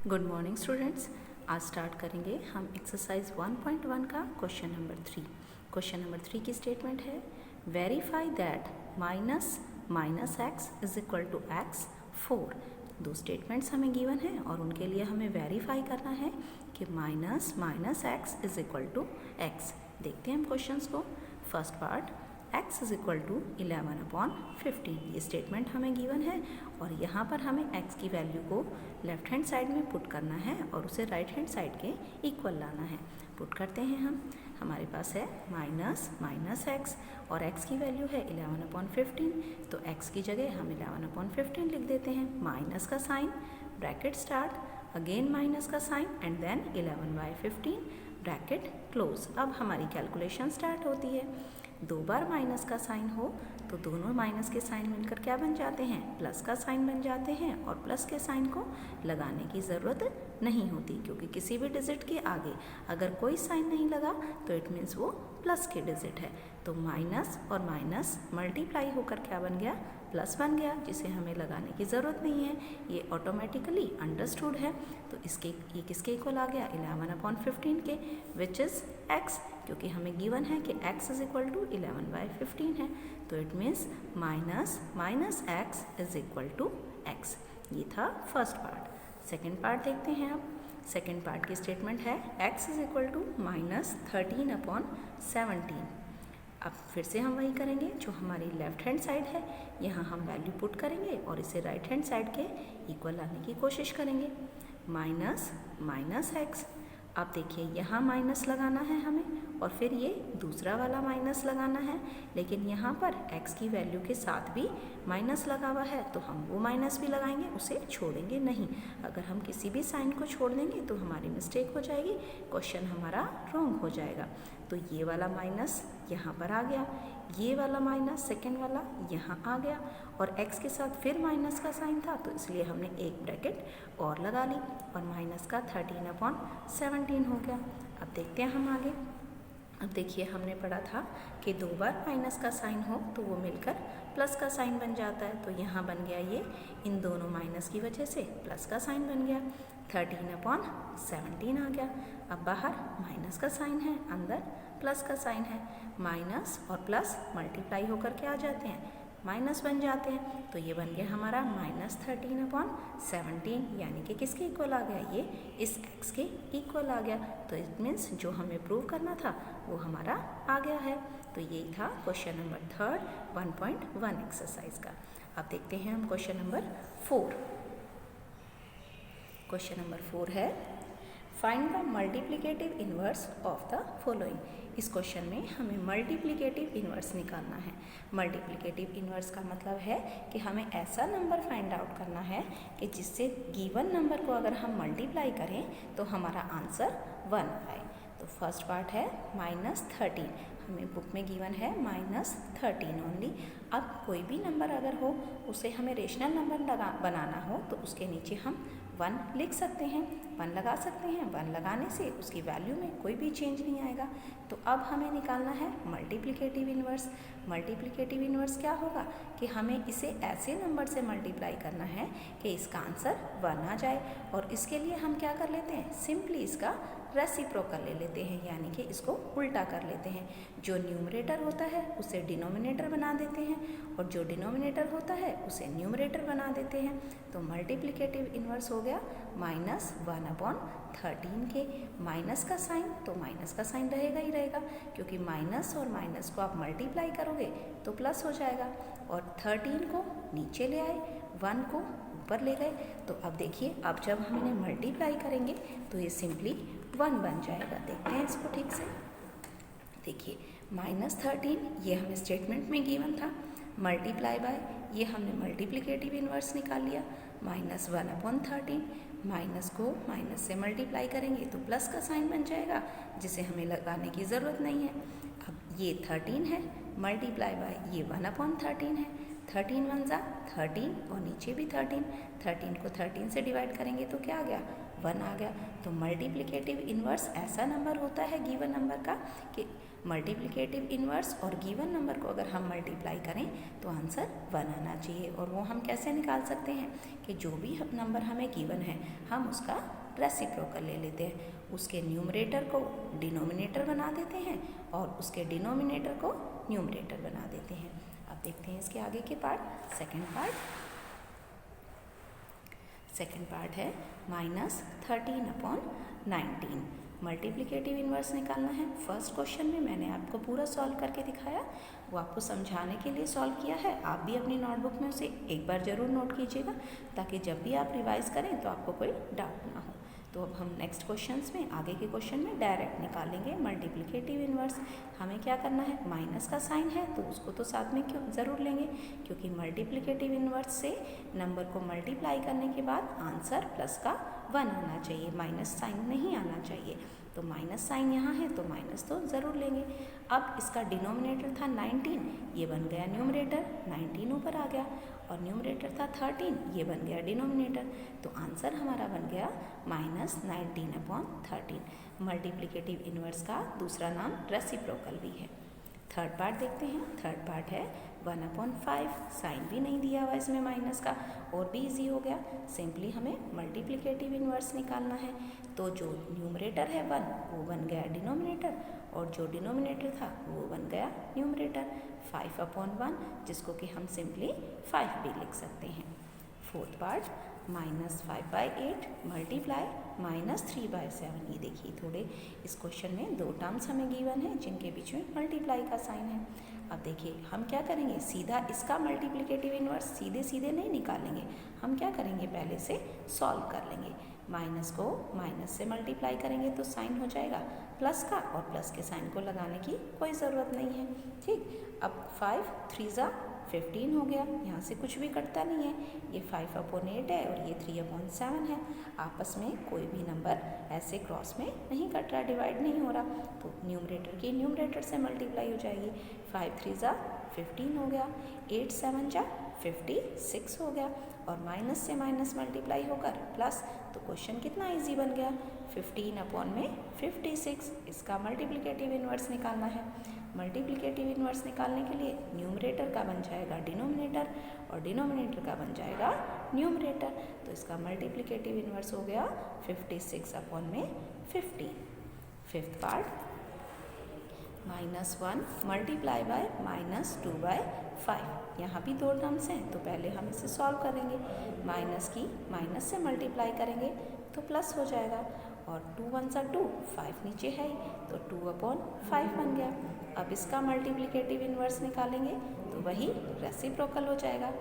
Good morning students. आज start करेंगे हम एक्सरसाइज 1.1 का क्वेश्चन नंबर 3। क्वेश्चन नंबर 3 की स्टेटमेंट है verify that minus X is equal to X 4। दो स्टेटमेंट्स हमें गिवन है और उनके लिए हमें वेरीफाई करना है कि minus X is equal to X. देखते हैं हम क्वेश्चंस को। First part x is equal to 11/15 ये स्टेटमेंट हमें गिवन है और यहाँ पर हमें x की वैल्यू को लेफ्ट हैंड साइड में पुट करना है और उसे राइट हैंड साइड के इक्वल लाना है। पुट करते हैं हम। हमारे पास है माइनस एक्स और x की वैल्यू है 11/15, तो x की जगह हम 11/15 लिख देते हैं। माइनस का sign, bracket start, again minus का sign and then 11/15 bracket close. अब हमारी कैलकुलेशन स्टार्ट होती है। दो बार माइनस का साइन हो तो दोनों माइनस के साइन मिलकर क्या बन जाते हैं, प्लस का साइन बन जाते हैं और प्लस के साइन को लगाने की ज़रूरत नहीं होती, क्योंकि किसी भी डिजिट के आगे अगर कोई साइन नहीं लगा तो इट मीन्स वो प्लस के डिजिट है। तो माइनस और माइनस मल्टीप्लाई होकर क्या बन गया, प्लस बन गया, जिसे हमें लगाने की ज़रूरत नहीं है, ये ऑटोमेटिकली अंडरस्टूड है। तो ये किसके इक्वल आ गया, 11/15 के, विच इज़ x, क्योंकि हमें गिवन है कि x इज इक्वल टू 11/15 है। तो it means minus X is equal to x। ये था फर्स्ट पार्ट। सेकेंड पार्ट देखते हैं अब। सेकेंड पार्ट की स्टेटमेंट है x इज इक्वल टू -13/17। अब फिर से हम वही करेंगे जो हमारी लेफ्ट हैंड साइड है, यहाँ हम वैल्यू पुट करेंगे और इसे राइट हैंड साइड के इक्वल लाने की कोशिश करेंगे। Minus x. अब देखिए यहाँ माइनस लगाना है हमें और फिर ये दूसरा वाला माइनस लगाना है, लेकिन यहाँ पर x की वैल्यू के साथ भी माइनस लगा हुआ है तो हम वो माइनस भी लगाएंगे, उसे छोड़ेंगे नहीं। अगर हम किसी भी साइन को छोड़ देंगे तो हमारी मिस्टेक हो जाएगी, क्वेश्चन हमारा रॉन्ग हो जाएगा। तो ये वाला माइनस यहाँ पर आ गया, ये वाला माइनस सेकेंड वाला यहाँ आ गया और x के साथ फिर माइनस का साइन था तो इसलिए हमने एक ब्रैकेट और लगा ली और माइनस का 13/17 हो गया। अब देखते हैं हम आगे। अब देखिए हमने पढ़ा था कि दो बार माइनस का साइन हो तो वो मिलकर प्लस का साइन बन जाता है, तो यहाँ बन गया ये, इन दोनों माइनस की वजह से प्लस का साइन बन गया, 13/17 आ गया। अब बाहर माइनस का साइन है, अंदर प्लस का साइन है, माइनस और प्लस मल्टीप्लाई होकर के आ जाते हैं, माइनस बन जाते हैं, तो ये बन गया हमारा -13/17, यानी कि किसके इक्वल आ गया, ये इस x के इक्वल आ गया। तो इट मीन्स जो हमें प्रूव करना था वो हमारा आ गया है। तो यही था क्वेश्चन नंबर 3 1.1 एक्सरसाइज का। अब देखते हैं हम क्वेश्चन नंबर 4। क्वेश्चन नंबर 4 है find the multiplicative inverse of the following. इस क्वेश्चन में हमें मल्टीप्लिकेटिव इन्वर्स निकालना है। मल्टीप्लिकेटिव इन्वर्स का मतलब है कि हमें ऐसा नंबर फाइंड आउट करना है कि जिससे गिवन नंबर को अगर हम मल्टीप्लाई करें तो हमारा आंसर 1 आए। तो फर्स्ट पार्ट है -13, हमें बुक में गिवन है -13 ओनली। अब कोई भी नंबर अगर हो उसे हमें रेशनल नंबर बनाना हो तो उसके नीचे हम 1 लिख सकते हैं, 1 लगा सकते हैं। 1 लगाने से उसकी वैल्यू में कोई भी चेंज नहीं आएगा। तो अब हमें निकालना है मल्टीप्लिकेटिव इन्वर्स। मल्टीप्लिकेटिव इन्वर्स क्या होगा कि हमें इसे ऐसे नंबर से मल्टीप्लाई करना है कि इसका आंसर 1 आ जाए, और इसके लिए हम क्या कर लेते हैं, सिंपली इसका रेसिप्रोकल ले लेते हैं, यानी कि इसको उल्टा कर लेते हैं। जो न्यूमरेटर होता है उसे डिनोमिनेटर बना देते हैं और जो डिनोमिनेटर होता है उसे न्यूमरेटर बना देते हैं। तो मल्टीप्लिकेटिव इन्वर्स हो गया -1/13 के। माइनस का साइन, तो माइनस का साइन रहेगा ही रहेगा, क्योंकि माइनस और माइनस को आप मल्टीप्लाई करोगे तो प्लस हो जाएगा। और 13 को नीचे ले आए, 1 को ऊपर ले गए। तो अब देखिए, अब जब हम इन्हें मल्टीप्लाई करेंगे तो ये सिंपली 1 बन जाएगा। देखते हैं इसको ठीक से। देखिए -13 ये हमें स्टेटमेंट में गिवन था, मल्टीप्लाई बाय ये हमने मल्टीप्लिकेटिव इन्वर्स निकाल लिया, -1/13। माइनस को माइनस से मल्टीप्लाई करेंगे तो प्लस का साइन बन जाएगा, जिसे हमें लगाने की ज़रूरत नहीं है। अब ये 13 है, मल्टीप्लाई बाय ये 1/13 है, 13 1 जा 13 और नीचे भी 13 को 13 से डिवाइड करेंगे तो क्या आ गया, 1 आ गया। तो मल्टीप्लिकेटिव इन्वर्स ऐसा नंबर होता है गिवन नंबर का कि मल्टीप्लिकेटिव इन्वर्स और गिवन नंबर को अगर हम मल्टीप्लाई करें तो आंसर 1 आना चाहिए। और वो हम कैसे निकाल सकते हैं कि जो भी नंबर हमें गिवन है हम उसका रेसिप्रोकल ले लेते हैं, उसके न्यूमरेटर को डिनोमिनेटर बना देते हैं और उसके डिनोमिनेटर को न्यूमरेटर बना देते हैं। अब देखते हैं इसके आगे के पार्ट। सेकेंड पार्ट है -13/19। मल्टीप्लिकेटिव इन्वर्स निकालना है। फर्स्ट क्वेश्चन में मैंने आपको पूरा सॉल्व करके दिखाया, वो आपको समझाने के लिए सॉल्व किया है। आप भी अपनी नोटबुक में उसे एक बार ज़रूर नोट कीजिएगा ताकि जब भी आप रिवाइज करें तो आपको कोई डाउट ना हो। तो अब हम नेक्स्ट क्वेश्चंस में, आगे के क्वेश्चन में डायरेक्ट निकालेंगे मल्टीप्लिकेटिव इन्वर्स। हमें क्या करना है, माइनस का साइन है तो उसको तो साथ में क्यों ज़रूर लेंगे, क्योंकि मल्टीप्लिकेटिव इन्वर्स से नंबर को मल्टीप्लाई करने के बाद आंसर प्लस का 1 आना चाहिए, माइनस साइन नहीं आना चाहिए। तो माइनस साइन यहाँ है तो माइनस तो ज़रूर लेंगे। अब इसका डिनोमिनेटर था 19, ये बन गया न्यूमरेटर, 19 ऊपर आ गया, और न्यूमरेटर था 13, ये बन गया डिनोमिनेटर। तो आंसर हमारा बन गया -19/13। मल्टीप्लिकेटिव इन्वर्स का दूसरा नाम रेसिप्रोकल भी है। थर्ड पार्ट देखते हैं। थर्ड पार्ट है 1/5। साइन भी नहीं दिया हुआ इसमें माइनस का, और भी इजी हो गया। सिंपली हमें मल्टीप्लिकेटिव इन्वर्स निकालना है। तो जो न्यूमरेटर है 1 वो बन गया डिनोमिनेटर, और जो डिनोमिनेटर था वो बन गया न्यूमरेटर। 5/1 जिसको कि हम सिंपली 5 भी लिख सकते हैं। Fourth part -5/8 multiply -3/7। ये देखिए थोड़े इस क्वेश्चन में 2 टर्म्स हमें गिवन है जिनके बीच में मल्टीप्लाई का साइन है। अब देखिए हम क्या करेंगे, सीधा इसका मल्टीप्लिकेटिव इन्वर्स सीधे नहीं निकालेंगे। हम क्या करेंगे, पहले से सॉल्व कर लेंगे। माइनस को माइनस से मल्टीप्लाई करेंगे तो साइन हो जाएगा प्लस का, और प्लस के साइन को लगाने की कोई ज़रूरत नहीं है। ठीक, अब 5 3 15 हो गया, यहाँ से कुछ भी कटता नहीं है। ये 5/8 है और ये 3/7 है। आपस में कोई भी नंबर ऐसे क्रॉस में नहीं कट रहा, डिवाइड नहीं हो रहा, तो न्यूमरेटर की न्यूमरेटर से मल्टीप्लाई हो जाएगी। 5 3 15 हो गया, 8 7 56 हो गया, और माइनस से माइनस मल्टीप्लाई होकर प्लस, तो क्वेश्चन कितना इजी बन गया, 15/56। इसका मल्टीप्लिकेटिव इन्वर्स निकालना है। मल्टीप्लिकेटिव इन्वर्स निकालने के लिए न्यूमरेटर का बन जाएगा डिनोमिनेटर और डिनोमिनेटर का बन जाएगा न्यूमरेटर। तो इसका मल्टीप्लिकेटिव इन्वर्स हो गया 56/50। Fifth part -1 multiply by -2/5। यहाँ भी 2 टर्म्स हैं तो पहले हम इसे सॉल्व करेंगे। माइनस की माइनस से मल्टीप्लाई करेंगे तो प्लस हो जाएगा, और 2 1 2, 5 नीचे है ही, तो 2/5 बन गया। अब इसका मल्टीप्लिकेटिव इन्वर्स निकालेंगे तो वही रेसिप्रोकल हो जाएगा,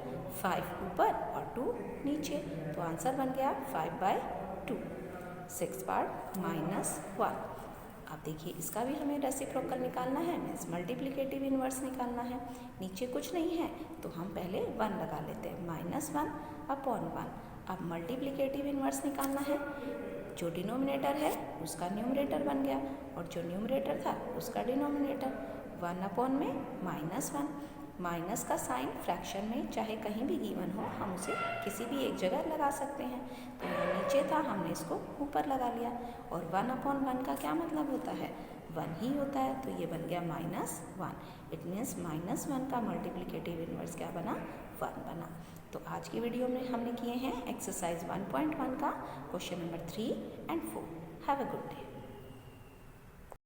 5 ऊपर और 2 नीचे, तो आंसर बन गया 5/2। Sixth part -1। अब देखिए इसका भी हमें रेसिप्रोकल निकालना है, मीन्स मल्टीप्लिकेटिव इन्वर्स निकालना है। नीचे कुछ नहीं है तो हम पहले 1 लगा लेते हैं, -1/1। अब मल्टीप्लिकेटिव इन्वर्स निकालना है, जो डिनोमिनेटर है उसका न्यूमरेटर बन गया और जो न्यूमरेटर था उसका डिनोमिनेटर। 1/(-1). माइनस का साइन फ्रैक्शन में चाहे कहीं भी गिवन हो हम उसे किसी भी एक जगह लगा सकते हैं। तो यहाँ नीचे था, हमने इसको ऊपर लगा लिया। और 1/1 का क्या मतलब होता है, 1 ही होता है, तो ये बन गया -1। इट मीन्स -1 का मल्टीप्लिकेटिव इन्वर्स क्या बना, 1 बना। तो आज की वीडियो में हमने किए हैं एक्सरसाइज 1.1 का question number 3 and 4। Have a good day.